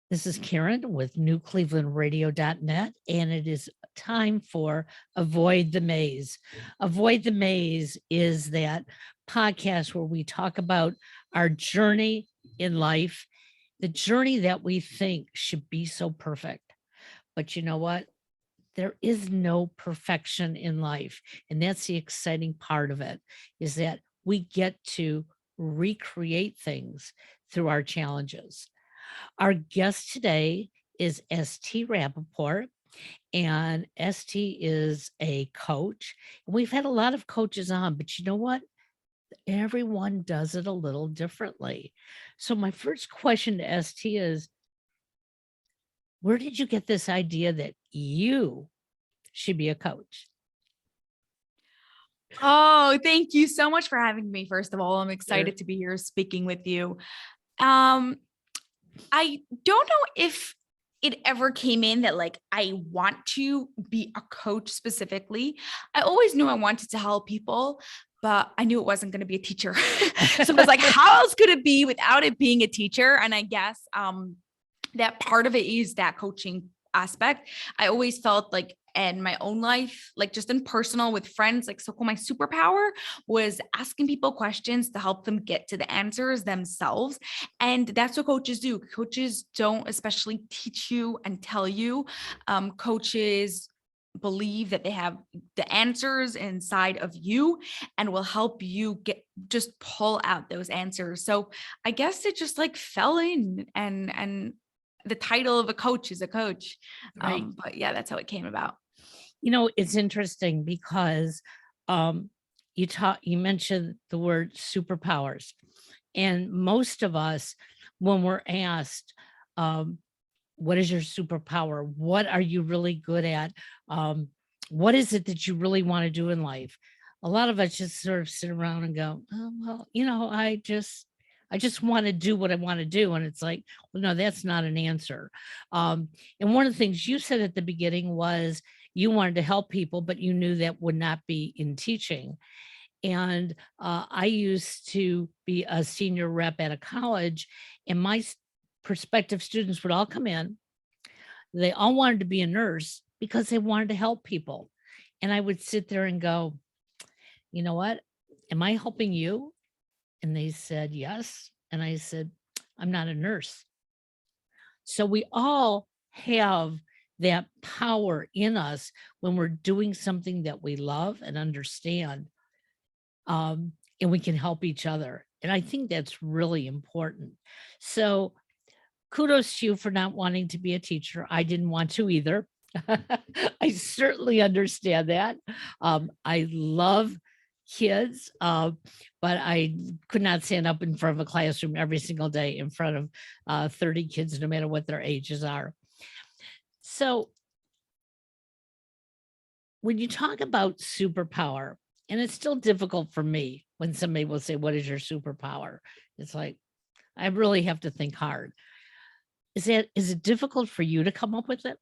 This is Karen with newclevelandradio.net, and it is time for Avoid the Maze. Avoid the Maze is that podcast where we talk about our journey in life, the journey that we think should be so perfect. But you know what? There is no perfection in life. And that's the exciting part of it, is that we get to recreate things through our challenges. Our guest today is ST Rappaport, and ST is a coach. And we've had a lot of coaches on, but you know what? Everyone does it a little differently. So, my first question to ST is, where did you get this idea that you should be a coach? Oh, thank you so much for having me. First of all, I'm Sure. excited to be here speaking with you. Um, I don't know if it ever came in that like I want to be a coach specifically. I always knew I wanted to help people, but I knew it wasn't going to be a teacher. So I was like, how else could it be without it being a teacher? And I guess that part of it is that coaching aspect. I always felt like in my own life, like just in personal with friends, like so my superpower was asking people questions to help them get to the answers themselves. And that's what coaches do. Coaches don't especially teach you and tell you. Coaches believe that they have the answers inside of you and will help you get just pull out those answers. So I guess it just like fell in and the title of a coach is a coach. Right. But yeah, that's how it came about. It's interesting because you mentioned the word superpowers. And most of us, when we're asked, um, what is your superpower? What are you really good at? Um, what is it that you really want to do in life? A lot of us just sort of sit around and go, oh, well, I just want to do what I want to do. And it's like, well, no, that's not an answer. And one of the things you said at the beginning was you wanted to help people, but you knew that would not be in teaching. And I used to be a senior rep at a college, and prospective students would all come in. They all wanted to be a nurse because they wanted to help people. And I would sit there and go, you know what? Am I helping you? And they said, yes. And I said, I'm not a nurse. So we all have that power in us when we're doing something that we love and understand, and we can help each other. And I think that's really important. So kudos to you for not wanting to be a teacher. I didn't want to either. I certainly understand that. I love kids, but I could not stand up in front of a classroom every single day in front of 30 kids, no matter what their ages are. So when you talk about superpower, and it's still difficult for me when somebody will say, what is your superpower? It's like, I really have to think hard. Is it difficult for you to come up with it?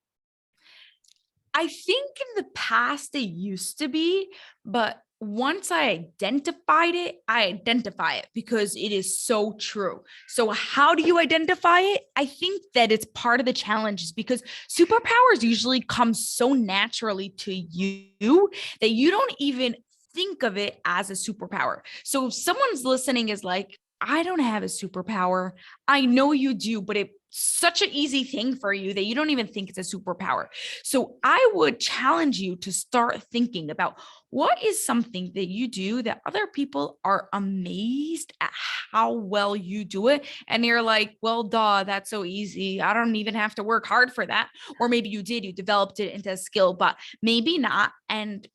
I think in the past it used to be, but once I identify it because it is so true. So how do you identify it? I think that it's part of the challenge is because superpowers usually come so naturally to you that you don't even think of it as a superpower. So if someone's listening is like, I don't have a superpower. I know you do, but it's such an easy thing for you that you don't even think it's a superpower. So I would challenge you to start thinking about what is something that you do that other people are amazed at how well you do it. And you're like, well, duh, that's so easy. I don't even have to work hard for that. Or maybe you did, you developed it into a skill, but maybe not. And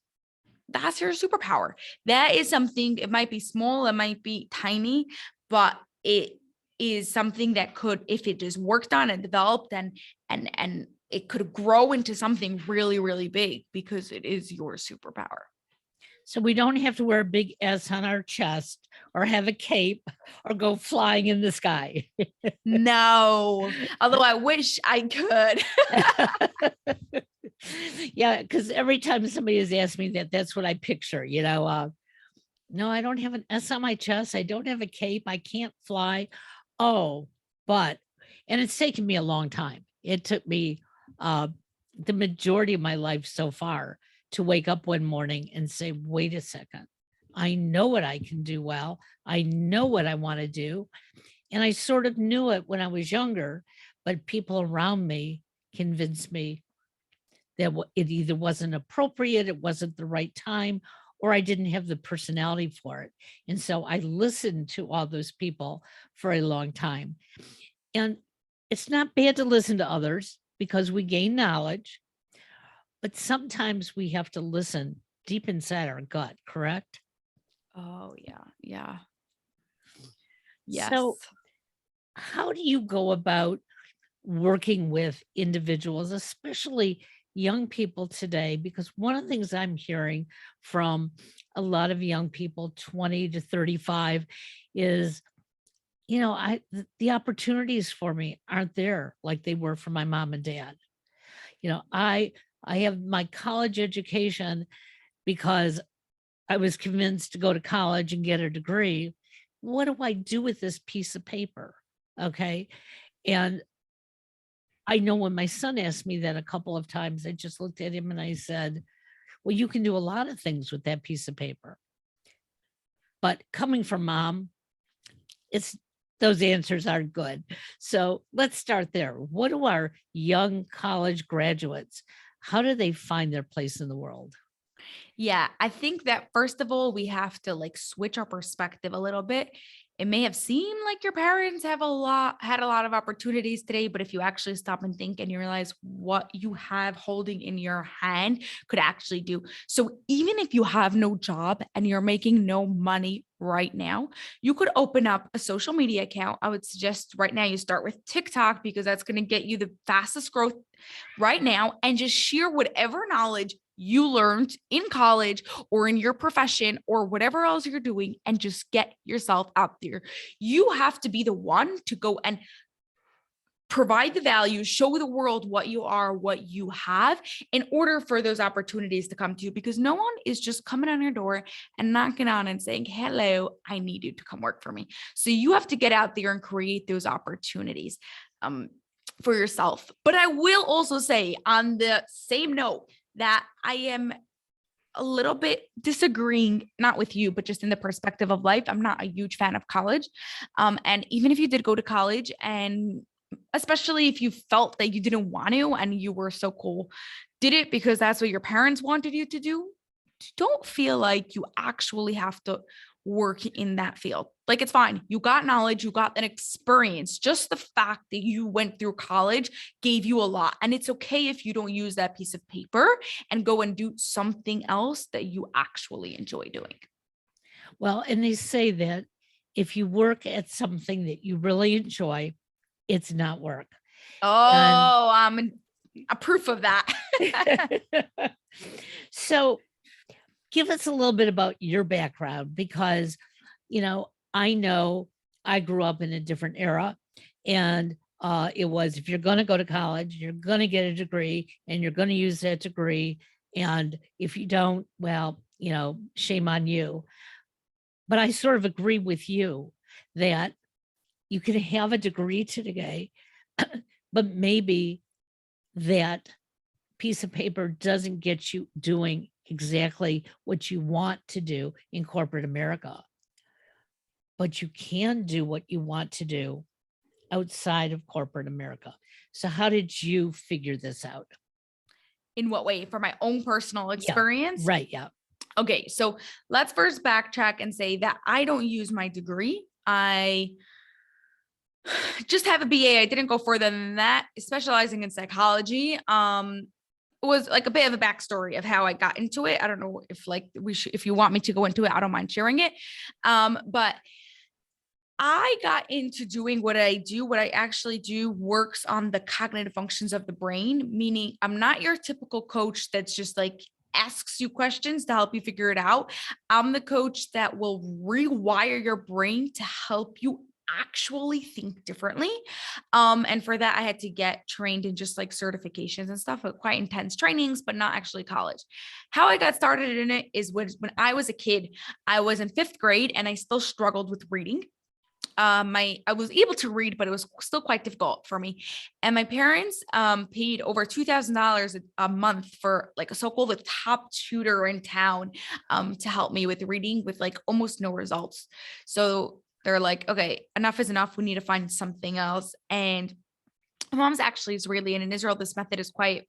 that's your superpower. That is something, it might be small, it might be tiny, but it is something that could, if it is worked on and developed and it could grow into something really, really big because it is your superpower. So we don't have to wear a big S on our chest or have a cape or go flying in the sky. No, although I wish I could. Yeah, because every time somebody has asked me that, that's what I picture, no, I don't have an S on my chest. I don't have a cape. I can't fly. Oh, but And it's taken me a long time. It took me uh, the majority of my life so far to wake up one morning and say, wait a second, I know what I can do well. I know what I want to do. And I sort of knew it when I was younger, but people around me convinced me that it either wasn't appropriate, it wasn't the right time, or I didn't have the personality for it. And so I listened to all those people for a long time. And it's not bad to listen to others because we gain knowledge, but sometimes we have to listen deep inside our gut, correct? Oh, yeah. Yeah. Yes. So, how do you go about working with individuals, especially young people today? Because one of the things I'm hearing from a lot of young people, 20 to 35, is, the opportunities for me aren't there like they were for my mom and dad. I have my college education because I was convinced to go to college and get a degree. What do I do with this piece of paper? Okay. And I know when my son asked me that a couple of times, I just looked at him and I said, well, you can do a lot of things with that piece of paper. But coming from mom, it's those answers aren't good. So let's start there. What do our young college graduates, how do they find their place in the world? Yeah, I think that first of all, we have to like switch our perspective a little bit. It may have seemed like your parents had a lot of opportunities today, but if you actually stop and think and you realize what you have holding in your hand could actually do. So even if you have no job and you're making no money right now, you could open up a social media account. I would suggest right now you start with TikTok because that's going to get you the fastest growth right now, and just share whatever knowledge you learned in college or in your profession or whatever else you're doing, and just get yourself out there. You have to be the one to go and provide the value, show the world what you are, what you have, in order for those opportunities to come to you, because no one is just coming on your door and knocking on and saying, hello, I need you to come work for me. So you have to get out there and create those opportunities for yourself. But I will also say, on the same note, that I am a little bit disagreeing, not with you, but just in the perspective of life. I'm not a huge fan of college. And even if you did go to college, and especially if you felt that you didn't want to and you were so cool, did it because that's what your parents wanted you to do, don't feel like you actually have to work in that field. Like, it's fine. You got knowledge, you got an experience. Just the fact that you went through college gave you a lot. And it's okay if you don't use that piece of paper and go and do something else that you actually enjoy doing. Well, and they say that if you work at something that you really enjoy, it's not work. And Oh, I'm a proof of that. so give us a little bit about your background because, I know I grew up in a different era and it was if you're going to go to college, you're going to get a degree and you're going to use that degree. And if you don't, well, shame on you. But I sort of agree with you that you can have a degree today, but maybe that piece of paper doesn't get you doing exactly what you want to do in corporate America. But you can do what you want to do outside of corporate America. So how did you figure this out? In what way? For my own personal Yeah, experience? right. Yeah. Okay, so let's first backtrack and say that I don't use my degree. I just have a BA. I didn't go further than that, specializing in psychology. It was like a bit of a backstory of how I got into it. I don't know if if you want me to go into it, I don't mind sharing it. But I got into doing what I do. What I actually do works on the cognitive functions of the brain, meaning I'm not your typical coach that's just like asks you questions to help you figure it out. I'm the coach that will rewire your brain to help you actually think differently. And for that, I had to get trained in just like certifications and stuff, quite intense trainings, but not actually college. How I got started in it is when I was a kid, I was in fifth grade and I still struggled with reading. I was able to read, but it was still quite difficult for me. And my parents paid over $2,000 a month for like a so-called a top tutor in town to help me with reading with like almost no results. So they're like, okay, enough is enough. We need to find something else. And my mom's actually Israeli, and in Israel, this method is quite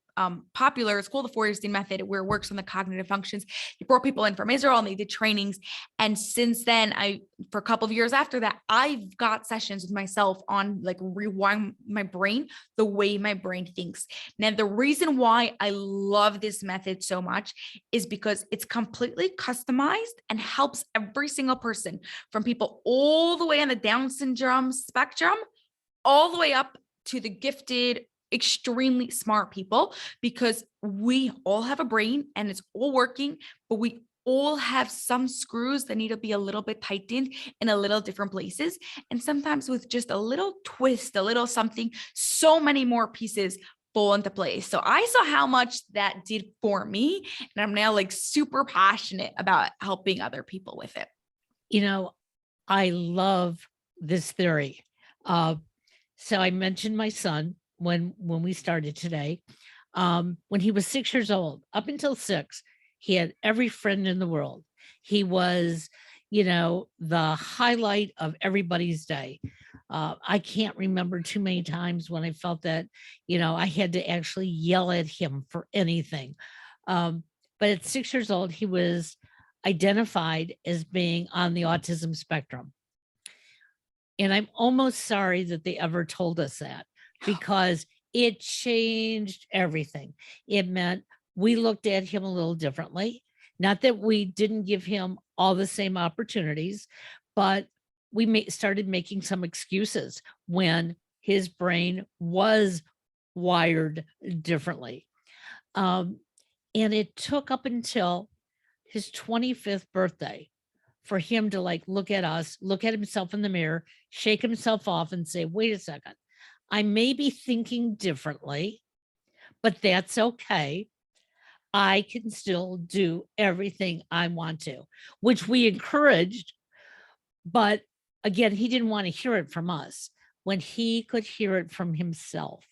popular. It's called the Feuerstein method, where it works on the cognitive functions. He brought people in from Israel, and they did trainings. And since then, for a couple of years after that, I've got sessions with myself on like rewiring my brain, the way my brain thinks. Now, the reason why I love this method so much is because it's completely customized and helps every single person, from people all the way on the Down syndrome spectrum, all the way up to the gifted, extremely smart people, because we all have a brain and it's all working, but we all have some screws that need to be a little bit tightened in a little different places. And sometimes with just a little twist, a little something, so many more pieces fall into place. So I saw how much that did for me. And I'm now like super passionate about helping other people with it. You know, I love this theory. So I mentioned my son when we started today. When he was 6 years old, up until 6, he had every friend in the world. He was, the highlight of everybody's day. I can't remember too many times when I felt that, I had to actually yell at him for anything. But at 6 years old, he was identified as being on the autism spectrum. And I'm almost sorry that they ever told us that, because it changed everything. It meant we looked at him a little differently. Not that we didn't give him all the same opportunities, but we started making some excuses when his brain was wired differently. And it took up until his 25th birthday for him to like look at us, look at himself in the mirror, shake himself off and say, wait a second, I may be thinking differently, but that's okay. I can still do everything I want to, which we encouraged. But again, he didn't want to hear it from us when he could hear it from himself.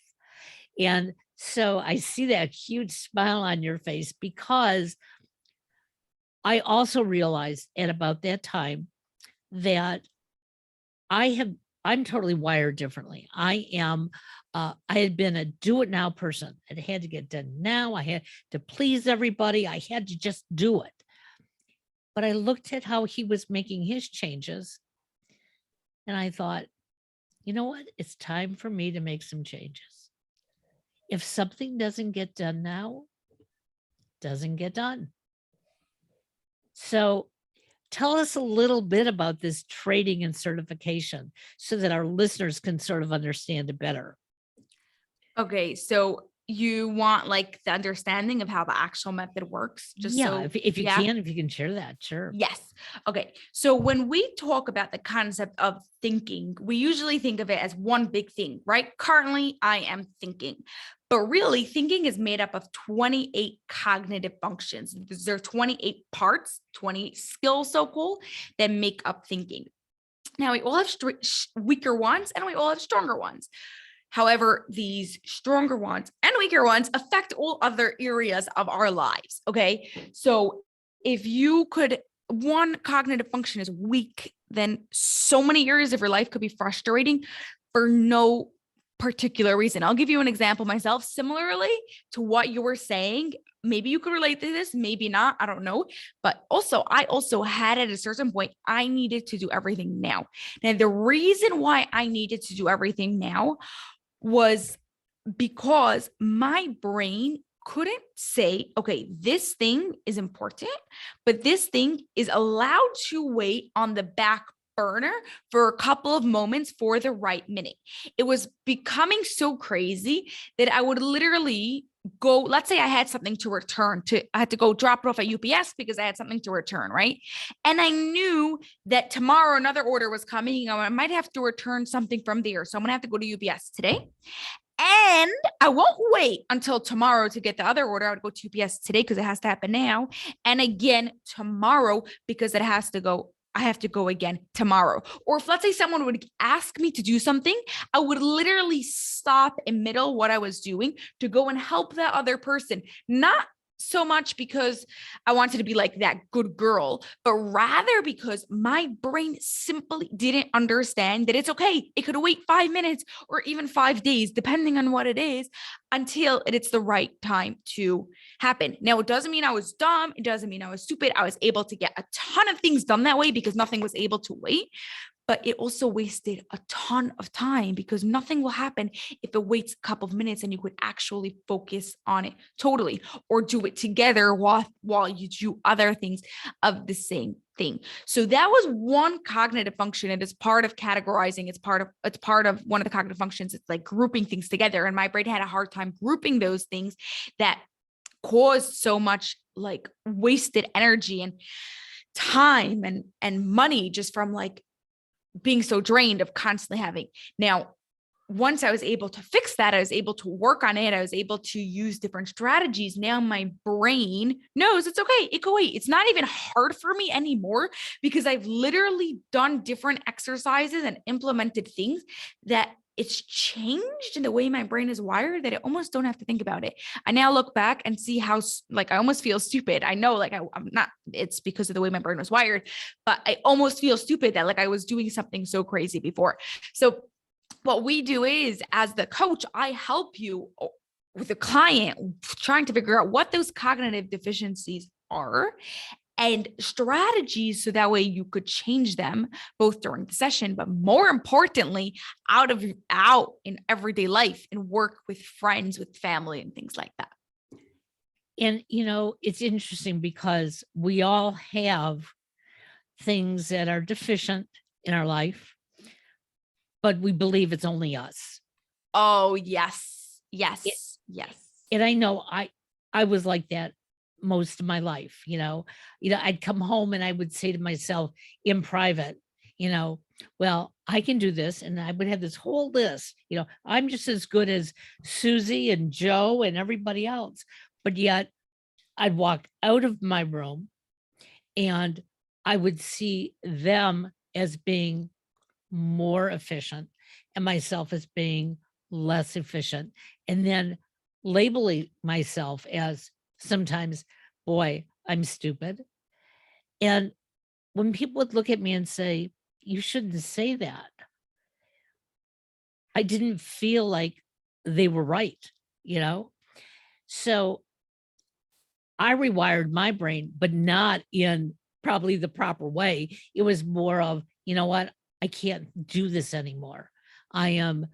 And so I see that huge smile on your face, because I also realized at about that time that I'm totally wired differently. I had been a do it now person. It had to get done now. I had to please everybody. I had to just do it. But I looked at how he was making his changes, and I thought, you know what? It's time for me to make some changes. If something doesn't get done now, doesn't get done. So tell us a little bit about this training and certification so that our listeners can sort of understand it better. Okay, so you want like the understanding of how the actual method works, just Yeah, so if you yeah. can, if you can share that, sure. Yes. Okay. So when we talk about the concept of thinking, we usually think of it as one big thing, right? Currently, I am thinking. But really, thinking is made up of 28 cognitive functions. There are 28 parts, 20 skills, so called, that make up thinking. Now, we all have weaker ones and we all have stronger ones. However, these stronger ones and weaker ones affect all other areas of our lives. Okay. So if you could, one cognitive function is weak, then so many areas of your life could be frustrating for no particular reason. I'll give you an example myself. Similarly to what you were saying, maybe you could relate to this, maybe not, I don't know. But also, I also had at a certain point, I needed to do everything now. Now, the reason why I needed to do everything now was because my brain couldn't say, okay, this thing is important, but this thing is allowed to wait on the back burner for a couple of moments for the right minute. It was becoming so crazy that I would literally go, let's say I had something to return I had to go drop it off at UPS because I had something to return, right? And I knew that tomorrow another order was coming. I might have to return something from there. So I'm gonna have to go to UPS today. And I won't wait until tomorrow to get the other order. I would go to UPS today because it has to happen now. And again, tomorrow because it has to go I have to go again tomorrow. Or if let's say someone would ask me to do something, I would literally stop in middle what I was doing to go and help that other person. Not so much because I wanted to be like that good girl, but rather because my brain simply didn't understand that it's okay. It could wait 5 minutes or even 5 days, depending on what it is, until it's the right time to happen. Now, it doesn't mean I was dumb. It doesn't mean I was stupid. I was able to get a ton of things done that way because nothing was able to wait. But it also wasted a ton of time because nothing will happen if it waits a couple of minutes and you could actually focus on it totally, or do it together while you do other things of the same thing. So that was one cognitive function. It is part of categorizing. It's part of one of the cognitive functions. It's like grouping things together. And my brain had a hard time grouping those things that caused so much like wasted energy and time and money just from like being so drained of constantly having. Now, once I was able to fix that, I was able to work on it. I was able to use different strategies. Now my brain knows it's okay. It can wait. It's not even hard for me anymore because I've literally done different exercises and implemented things that it's changed in the way my brain is wired that I almost don't have to think about it. I now look back and see how like I almost feel stupid. I know like I'm not, it's because of the way my brain was wired, but I almost feel stupid that like I was doing something so crazy before. So what we do is, as the coach, I help you with a client trying to figure out what those cognitive deficiencies are and strategies so that way you could change them both during the session, but more importantly, out in everyday life and work with friends, with family and things like that. And, it's interesting because we all have things that are deficient in our life, but we believe it's only us. Oh, yes. It- Yes. Yes. And I know I was like that most of my life, I'd come home and I would say to myself in private, well, I can do this. And I would have this whole list, I'm just as good as Susie and Joe and everybody else. But yet I'd walk out of my room and I would see them as being more efficient and myself as being less efficient. And then labeling myself as sometimes, boy, I'm stupid. And when people would look at me and say, you shouldn't say that, I didn't feel like they were right. So I rewired my brain, but not in probably the proper way. It was more of, you know what? I can't do this anymore. I am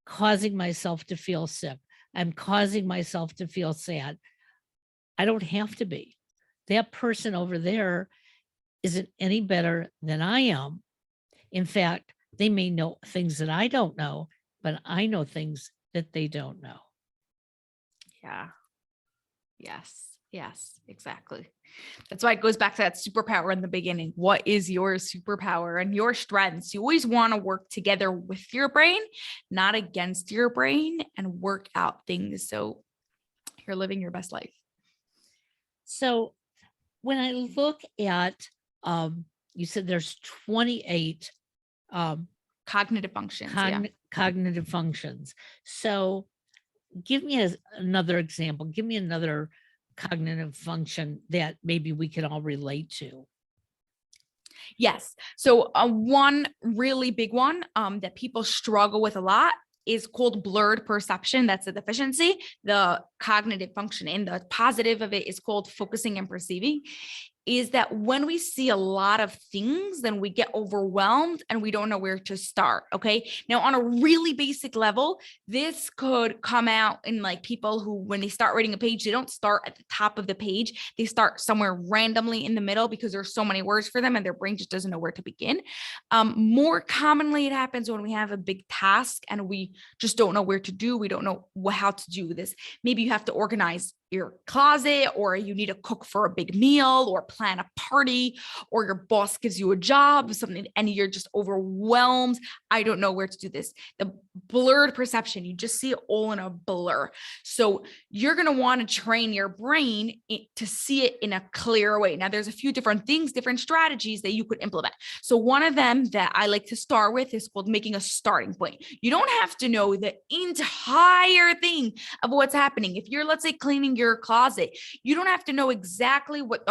causing myself to feel sick. I'm causing myself to feel sad. I don't have to be. That person over there isn't any better than I am. In fact, they may know things that I don't know, but I know things that they don't know. Yeah. Yes. Yes, exactly. That's why it goes back to that superpower in the beginning. What is your superpower and your strengths? You always want to work together with your brain, not against your brain, and work out things so you're living your best life. So when I look at, you said there's 28 Cognitive functions. Yeah. cognitive functions. So give me another example. Give me another cognitive function that maybe we can all relate to. Yes. So one really big one that people struggle with a lot is called blurred perception. That's a deficiency. The cognitive function and the positive of it is called focusing and perceiving. Is that when we see a lot of things, then we get overwhelmed and we don't know where to start. Okay. Now, on a really basic level, this could come out in like people who, when they start reading a page, they don't start at the top of the page. They start somewhere randomly in the middle because there's so many words for them and their brain just doesn't know where to begin. More commonly, it happens when we have a big task and we just don't know where to do. We don't know how to do this. Maybe you have to organize your closet, or you need to cook for a big meal or plan a party, or your boss gives you a job or something and you're just overwhelmed. I don't know where to do this. The blurred perception, you just see it all in a blur. So you're going to want to train your brain to see it in a clear way. Now, there's a few different things, different strategies that you could implement. So one of them that I like to start with is called making a starting point. You don't have to know the entire thing of what's happening. If you're, let's say, cleaning your closet, you don't have to know exactly what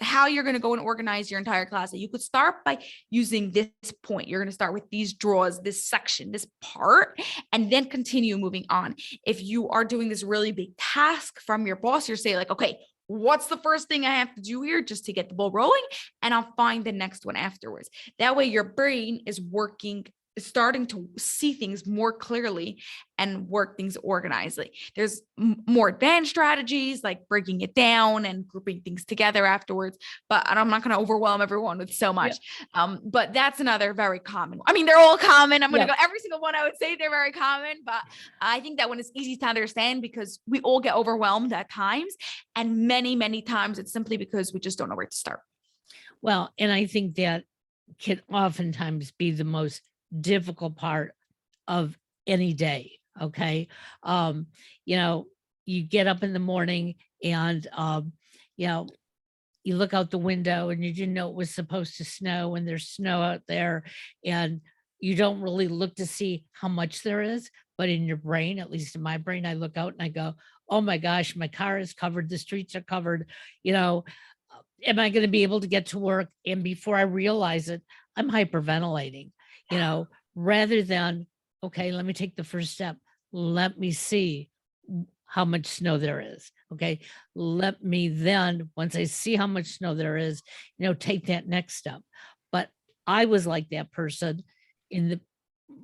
how you're going to go and organize your entire closet. You could start by using this point. You're going to start with these drawers, this section, this part, and then continue moving on. If you are doing this really big task from your boss, you're saying like, okay, what's the first thing I have to do here just to get the ball rolling? And I'll find the next one afterwards. That way your brain is starting to see things more clearly and work things organizedly. There's more advanced strategies like breaking it down and grouping things together afterwards, but I'm not going to overwhelm everyone with so much. Yeah. But that's another very common one. I mean, they're all common. I'm going to go every single one. I would say they're very common, but I think that one is easy to understand because we all get overwhelmed at times, and many, many times it's simply because we just don't know where to start. Well, and I think that can oftentimes be the most difficult part of any day. Okay. You get up in the morning and, you look out the window and you didn't know it was supposed to snow and there's snow out there, and you don't really look to see how much there is. But in your brain, at least in my brain, I look out and I go, oh my gosh, my car is covered. The streets are covered. Am I going to be able to get to work? And before I realize it, I'm hyperventilating, rather than, okay, let me take the first step. Let me see how much snow there is. Okay. Let me then, once I see how much snow there is, take that next step. But I was like that person in the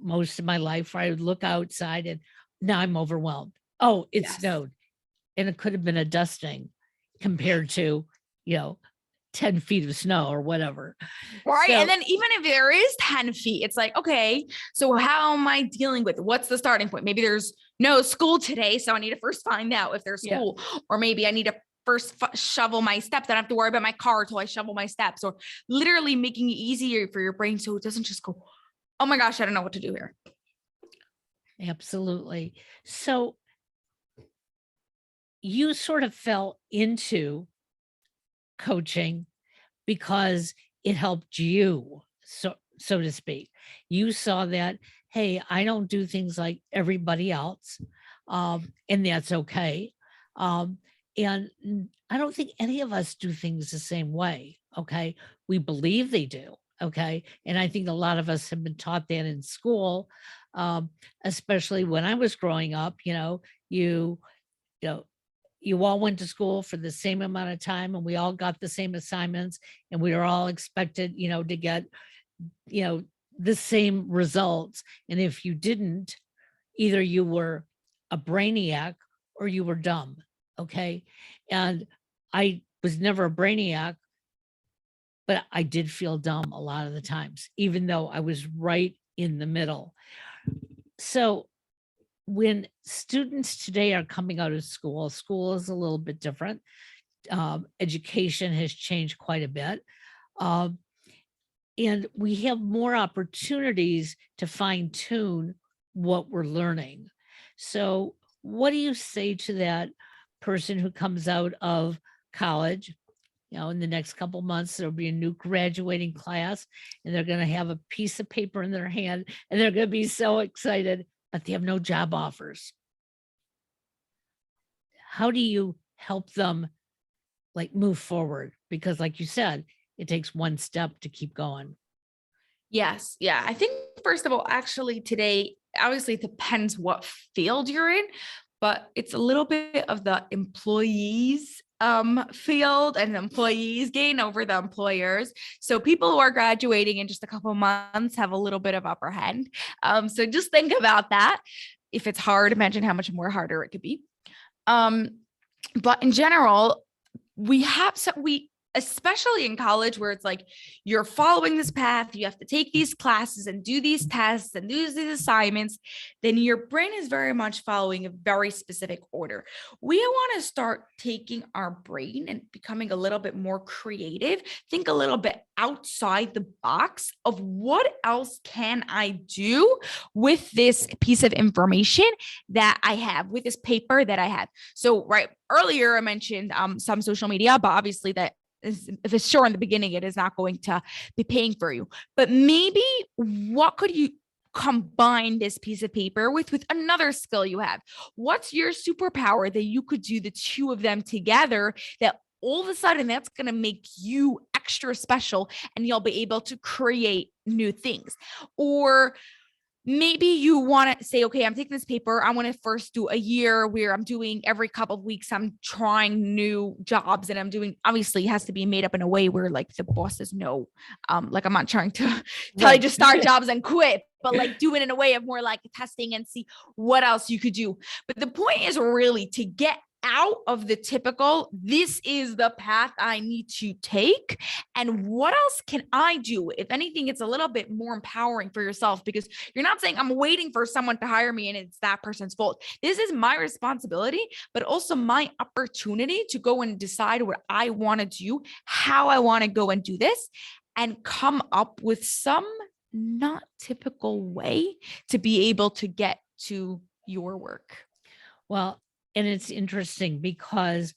most of my life where I would look outside and now I'm overwhelmed. Oh, it snowed. And it could have been a dusting compared to, 10 feet of snow or whatever. Right. And then even if there is 10 feet, it's like, okay, so how am I dealing with it? What's the starting point? Maybe there's no school today, so I need to first find out if there's school, or maybe I need to first shovel my steps. I don't have to worry about my car until I shovel my steps, or literally making it easier for your brain so it doesn't just go, oh my gosh, I don't know what to do here. Absolutely. So you sort of fell into coaching because it helped you, so to speak. You saw that, hey, I don't do things like everybody else, and that's okay. And I don't think any of us do things the same way. Okay, we believe they do. Okay, and I think a lot of us have been taught that in school, especially when I was growing up. You know, you all went to school for the same amount of time and we all got the same assignments and we were all expected, to get, the same results. And if you didn't, either you were a brainiac or you were dumb. Okay. And I was never a brainiac, but I did feel dumb a lot of the times, even though I was right in the middle. So when students today are coming out of school is a little bit different. Education has changed quite a bit. And we have more opportunities to fine tune what we're learning. So what do you say to that person who comes out of college? In the next couple months, there'll be a new graduating class and they're going to have a piece of paper in their hand and they're going to be so excited, but they have no job offers. How do you help them move forward? Because like you said, it takes one step to keep going. Yes. Yeah. I think first of all, actually today, obviously it depends what field you're in, but it's a little bit of the employees field, and employees gain over the employers. So people who are graduating in just a couple of months have a little bit of upper hand. So just think about that. If it's hard, imagine how much more harder it could be. But in general, we especially in college where it's like you're following this path, you have to take these classes and do these tests and do these assignments, then your brain is very much following a very specific order. We want to start taking our brain and becoming a little bit more creative, think a little bit outside the box of what else can I do with this piece of information that I have, with this paper that I have. So right earlier I mentioned some social media, but obviously that if it's sure in the beginning, it is not going to be paying for you. But maybe what could you combine this piece of paper with another skill you have? What's your superpower that you could do the two of them together that all of a sudden that's going to make you extra special and you'll be able to create new things? Or maybe you want to say, okay, I'm taking this paper. I want to first do a year where I'm doing every couple of weeks, I'm trying new jobs, and I'm doing, obviously it has to be made up in a way where like the bosses know, like I'm not trying to tell you to start jobs and quit, but like do it in a way of more like testing and see what else you could do. But the point is really to get out of the typical, this is the path I need to take. And what else can I do? If anything, it's a little bit more empowering for yourself, because you're not saying I'm waiting for someone to hire me and it's that person's fault. This is my responsibility, but also my opportunity to go and decide what I want to do, how I want to go and do this, and come up with some not typical way to be able to get to your work. Well, and it's interesting because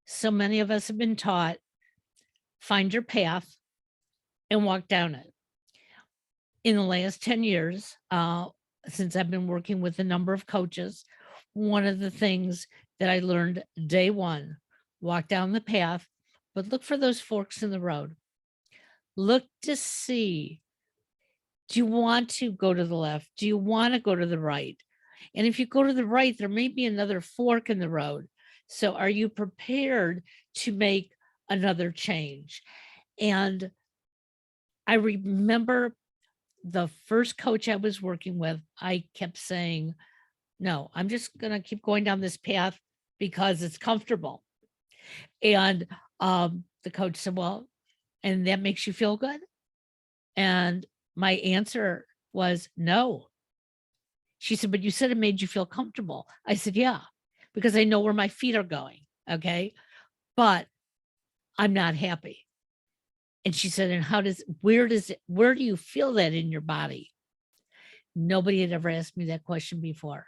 so many of us have been taught, find your path and walk down it. In the last 10 years, since I've been working with a number of coaches, one of the things that I learned day one, walk down the path, but look for those forks in the road. Look to see, do you want to go to the left? Do you want to go to the right? And if you go to the right, there may be another fork in the road. So are you prepared to make another change? And I remember the first coach I was working with, I kept saying, no, I'm just going to keep going down this path because it's comfortable. And the coach said, well, and that makes you feel good? And my answer was no. She said, but you said it made you feel comfortable. I said, yeah, because I know where my feet are going. Okay. But I'm not happy. And she said, and where do you feel that in your body? Nobody had ever asked me that question before.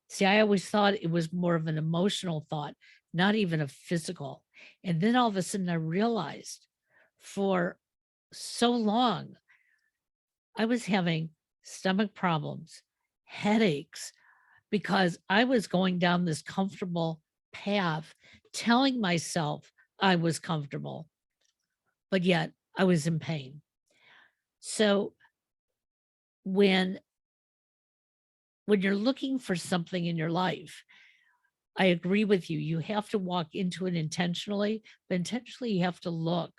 See, I always thought it was more of an emotional thought, not even a physical. And then all of a sudden I realized for so long, I was having stomach problems, headaches, because I was going down this comfortable path, telling myself I was comfortable, but yet I was in pain. So when you're looking for something in your life, I agree with you. You have to walk into it intentionally, but intentionally you have to look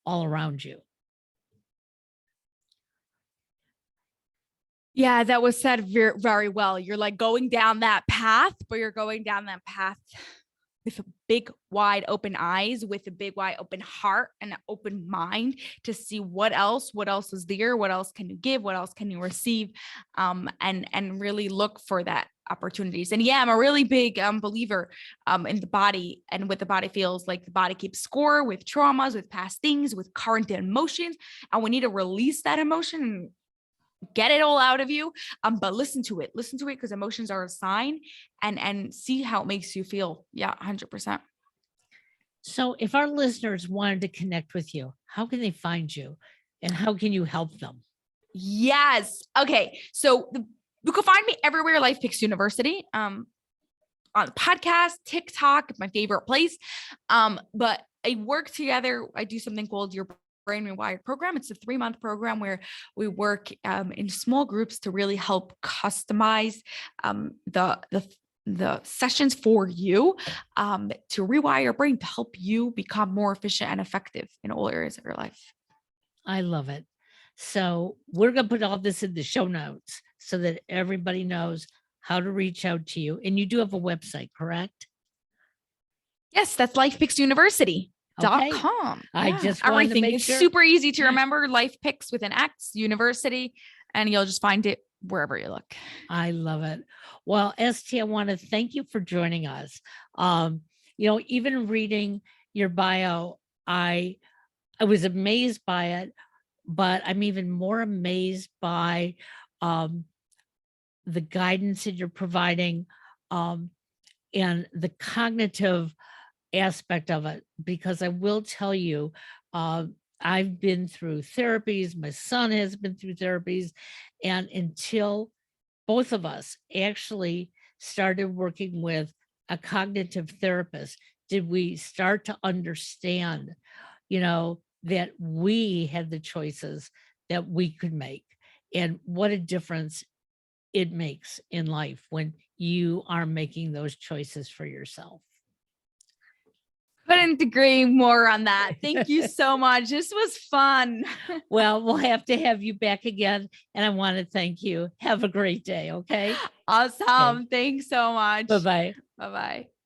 all around you. Yeah, that was said very, very well. You're like going down that path, but you're going down that path with big, wide open eyes, with a big, wide open heart and an open mind to see what else is there, what else can you give, what else can you receive, and really look for that opportunities. And yeah, I'm a really big believer in the body and what the body feels like. The body keeps score with traumas, with past things, with current emotions, and we need to release that emotion and get it all out of you. But listen to it because emotions are a sign, and see how it makes you feel. Yeah, 100%. So if our listeners wanted to connect with you, how can they find you and how can you help them? Yes. Okay. So you can find me everywhere. Life Picks University. On the podcast, TikTok, my favorite place. But I work together. I do something called your Brain Rewired program. It's a 3-month program where we work in small groups to really help customize the sessions for you to rewire your brain to help you become more efficient and effective in all areas of your life. I love it. So we're going to put all this in the show notes so that everybody knows how to reach out to you. And you do have a website, correct? Yes, that's Life Picks University. Okay. .com. I just wanted to Everything make is sure. super easy to Yeah. remember. Life Picks with an X, university, and you'll just find it wherever you look. I love it. Well, ST, I want to thank you for joining us. Even reading your bio, I was amazed by it, but I'm even more amazed by um, the guidance that you're providing um, and the cognitive aspect of it. Because I will tell you, uh, I've been through therapies, my son has been through therapies, and until both of us actually started working with a cognitive therapist, did we start to understand, that we had the choices that we could make and what a difference it makes in life when you are making those choices for yourself. Couldn't agree more on that. Thank you so much. This was fun. Well, we'll have to have you back again. And I want to thank you. Have a great day. Okay. Awesome. Thanks so much. Bye bye. Bye-bye.